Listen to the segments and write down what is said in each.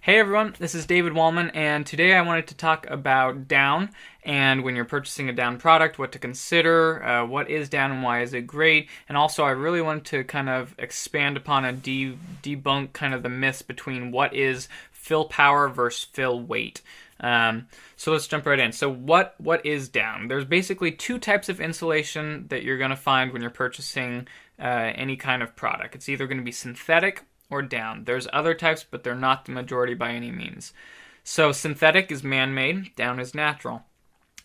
Hey everyone, this is David Wallman, and today I wanted to talk about down and when you're purchasing a down product, what to consider, what is down and why is it great, and also I really wanted to kind of expand upon and debunk kind of the myths between what is fill power versus fill weight. So let's jump right in. So what is down? There's basically two types of insulation that you're going to find when you're purchasing any kind of product. It's either going to be synthetic or down. There's other types, but they're not the majority by any means. So synthetic is man-made, down is natural.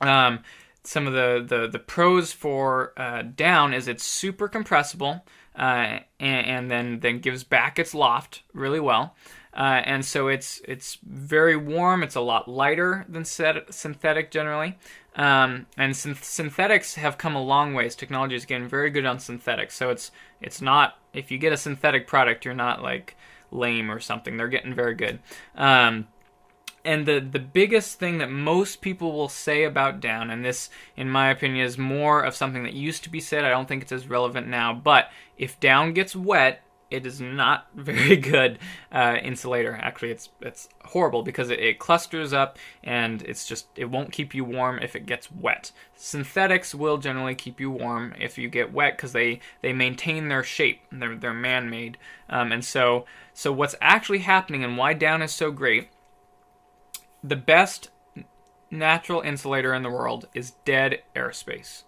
Some of the pros for down is it's super compressible and then gives back its loft really well. And so it's very warm. It's a lot lighter than synthetic generally. And synthetics have come a long ways. Technology is getting very good on synthetics. So it's not, if you get a synthetic product, you're not like lame or something. They're getting very good. And the biggest thing that most people will say about down, and this, in my opinion, is more of something that used to be said. I don't think it's as relevant now. But if down gets wet, it is not very good insulator. Actually, it's horrible because it clusters up and it won't keep you warm if it gets wet. Synthetics will generally keep you warm if you get wet because they maintain their shape. They're man-made. And so what's actually happening and why down is so great, the best natural insulator in the world is dead airspace.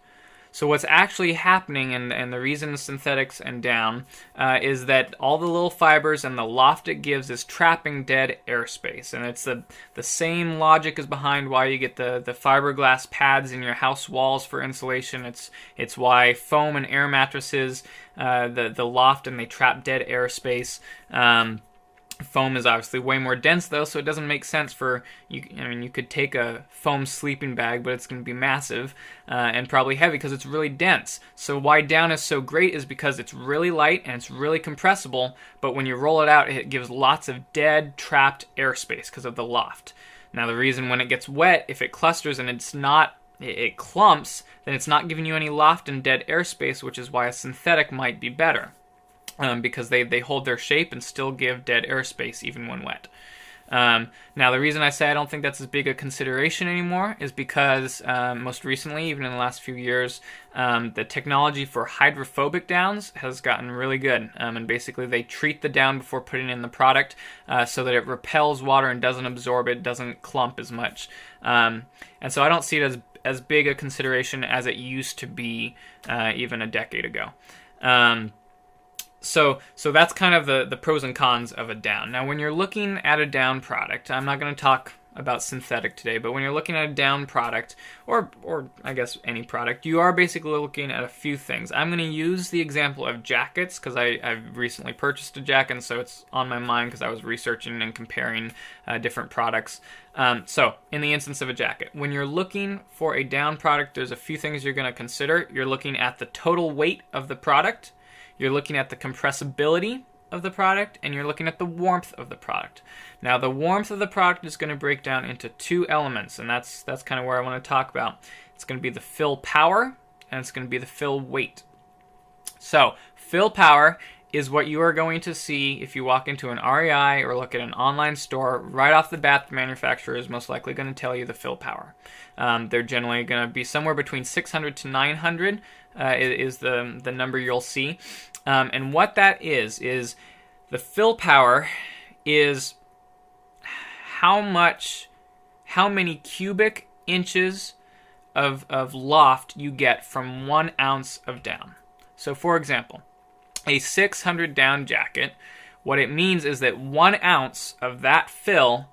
So what's actually happening, and the reason synthetics and down, is that all the little fibers and the loft it gives is trapping dead airspace. And it's the same logic is behind why you get the fiberglass pads in your house walls for insulation. It's why foam and air mattresses, the loft, and they trap dead airspace. Foam is obviously way more dense though, so it doesn't make sense for you. I mean, you could take a foam sleeping bag, but it's going to be massive and probably heavy because it's really dense. So why down is so great is because it's really light and it's really compressible, but when you roll it out, it gives lots of dead, trapped airspace because of the loft. Now the reason when it gets wet, if it clusters and it clumps, then it's not giving you any loft and dead airspace, which is why a synthetic might be better. Because they hold their shape and still give dead airspace even when wet. Now, the reason I say I don't think that's as big a consideration anymore is because most recently, even in the last few years, the technology for hydrophobic downs has gotten really good. And basically, they treat the down before putting in the product so that it repels water and doesn't absorb it, doesn't clump as much. And so I don't see it as big a consideration as it used to be even a decade ago. So that's kind of the pros and cons of a down. Now, when you're looking at a down product, I'm not going to talk about synthetic today, but when you're looking at a down product, or I guess any product, you are basically looking at a few things. I'm going to use the example of jackets because I've recently purchased a jacket, and so it's on my mind because I was researching and comparing different products. So, in the instance of a jacket, when you're looking for a down product, there's a few things you're going to consider. You're looking at the total weight of the product. You're looking at the compressibility of the product, and you're looking at the warmth of the product. Now, the warmth of the product is going to break down into two elements, and that's kind of where I want to talk about. It's going to be the fill power, and it's going to be the fill weight. So, fill power is what you are going to see if you walk into an REI or look at an online store. Right off the bat, the manufacturer is most likely going to tell you the fill power. They're generally going to be somewhere between 600 to 900 is the number you'll see. And what that is the fill power is how many cubic inches of loft you get from 1 ounce of down. So for example, a 600 down jacket, what it means is that 1 ounce of that fill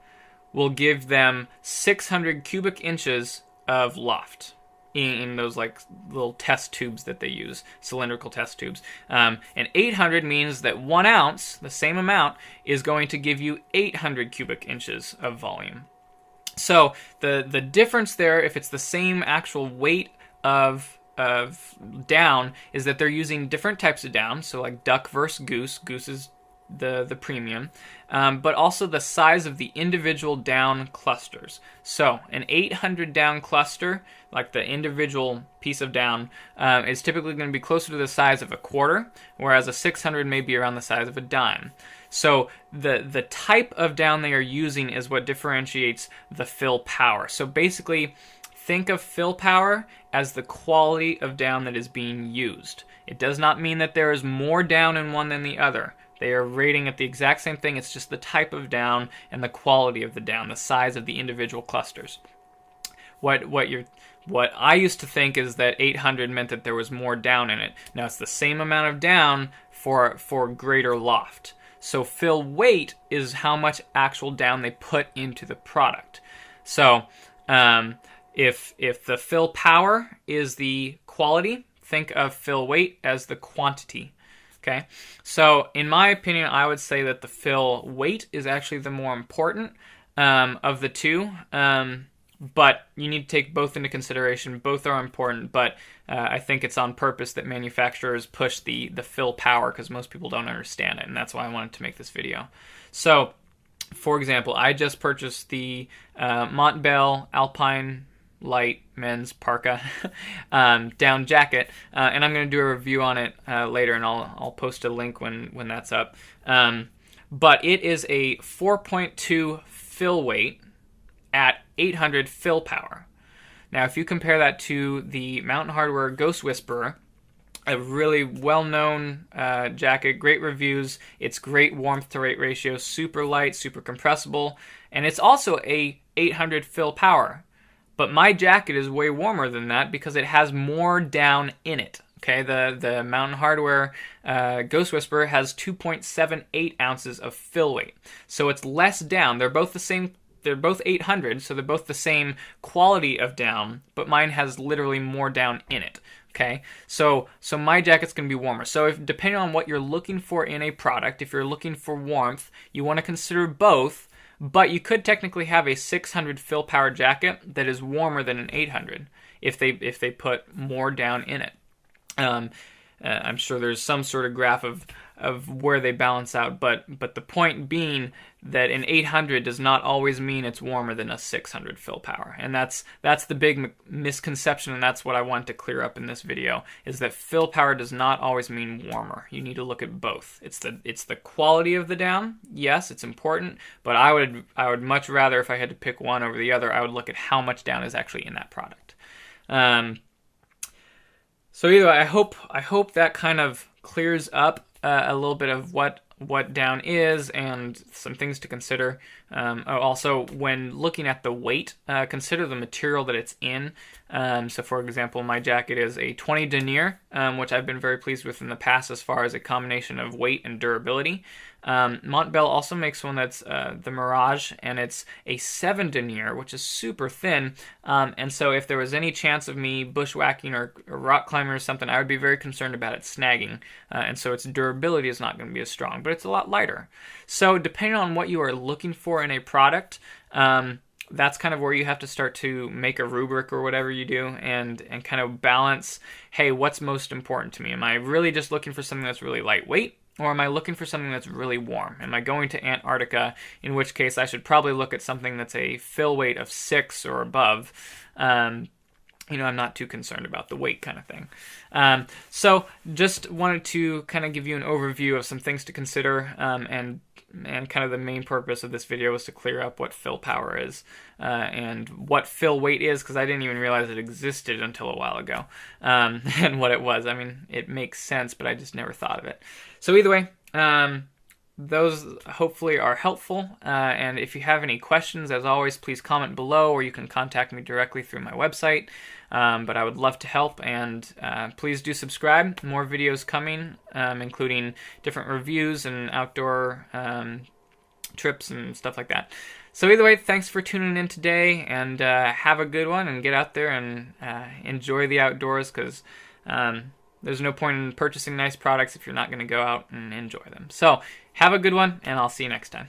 will give them 600 cubic inches of loft in those like little test tubes that they use, cylindrical test tubes. And 800 means that 1 ounce, the same amount, is going to give you 800 cubic inches of volume. So the difference there, if it's the same actual weight of down, is that they're using different types of down. So like duck versus goose. Goose is the premium, but also the size of the individual down clusters. So an 800 down cluster, like the individual piece of down, is typically going to be closer to the size of a quarter, whereas a 600 may be around the size of a dime. So the type of down they are using is what differentiates the fill power. So basically, think of fill power as the quality of down that is being used. It does not mean that there is more down in one than the other. They are rating at the exact same thing. It's just the type of down and the quality of the down, the size of the individual clusters. What I used to think is that 800 meant that there was more down in it. Now it's the same amount of down for greater loft. So fill weight is how much actual down they put into the product. So if the fill power is the quality, think of fill weight as the quantity. Okay, so in my opinion, I would say that the fill weight is actually the more important of the two, but you need to take both into consideration. Both are important, but I think it's on purpose that manufacturers push the fill power because most people don't understand it, and that's why I wanted to make this video. So, for example, I just purchased the Montbell Alpine Light men's parka down jacket, and I'm going to do a review on it later, and I'll post a link when that's up. But it is a 4.2 fill weight at 800 fill power. Now, if you compare that to the Mountain Hardwear Ghost Whisperer, a really well-known jacket, great reviews, it's great warmth to weight ratio, super light, super compressible, and it's also a 800 fill power. But my jacket is way warmer than that because it has more down in it. Okay, the Mountain Hardwear Ghost Whisperer has 2.78 ounces of fill weight, so it's less down. They're both the same. They're both 800, so they're both the same quality of down, but mine has literally more down in it. Okay, so my jacket's going to be warmer. So if depending on what you're looking for in a product, if you're looking for warmth, you want to consider both. But you could technically have a 600 fill power jacket that is warmer than an 800 if they put more down in it. I'm sure there's some sort of graph of where they balance out, but the point being that an 800 does not always mean it's warmer than a 600 fill power, and that's the big misconception, and that's what I want to clear up in this video, is that fill power does not always mean warmer. You need to look at both. It's the quality of the down. Yes, it's important, but I would much rather, if I had to pick one over the other, I would look at how much down is actually in that product. So either way, I hope that kind of clears up a little bit of what down is and some things to consider. Also, when looking at the weight, consider the material that it's in. So for example, my jacket is a 20 denier, which I've been very pleased with in the past as far as a combination of weight and durability. Montbell also makes one that's the Mirage, and it's a 7 denier, which is super thin. And so if there was any chance of me bushwhacking or rock climbing or something, I would be very concerned about it snagging. And so its durability is not going to be as strong, but it's a lot lighter. So depending on what you are looking for in a product, that's kind of where you have to start to make a rubric or whatever you do and kind of balance, hey, what's most important to me? Am I really just looking for something that's really lightweight? Or am I looking for something that's really warm? Am I going to Antarctica, in which case I should probably look at something that's a fill weight of 6 or above. I'm not too concerned about the weight kind of thing. So just wanted to kind of give you an overview of some things to consider, and kind of the main purpose of this video was to clear up what fill power is and what fill weight is, because I didn't even realize it existed until a while ago, and what it was. I mean, it makes sense, but I just never thought of it. So either way, those hopefully are helpful, and if you have any questions, as always, please comment below, or you can contact me directly through my website. But I would love to help, and please do subscribe. More videos coming, including different reviews and outdoor trips and stuff like that. So either way, thanks for tuning in today, and have a good one, and get out there and enjoy the outdoors, because there's no point in purchasing nice products if you're not going to go out and enjoy them. So have a good one, and I'll see you next time.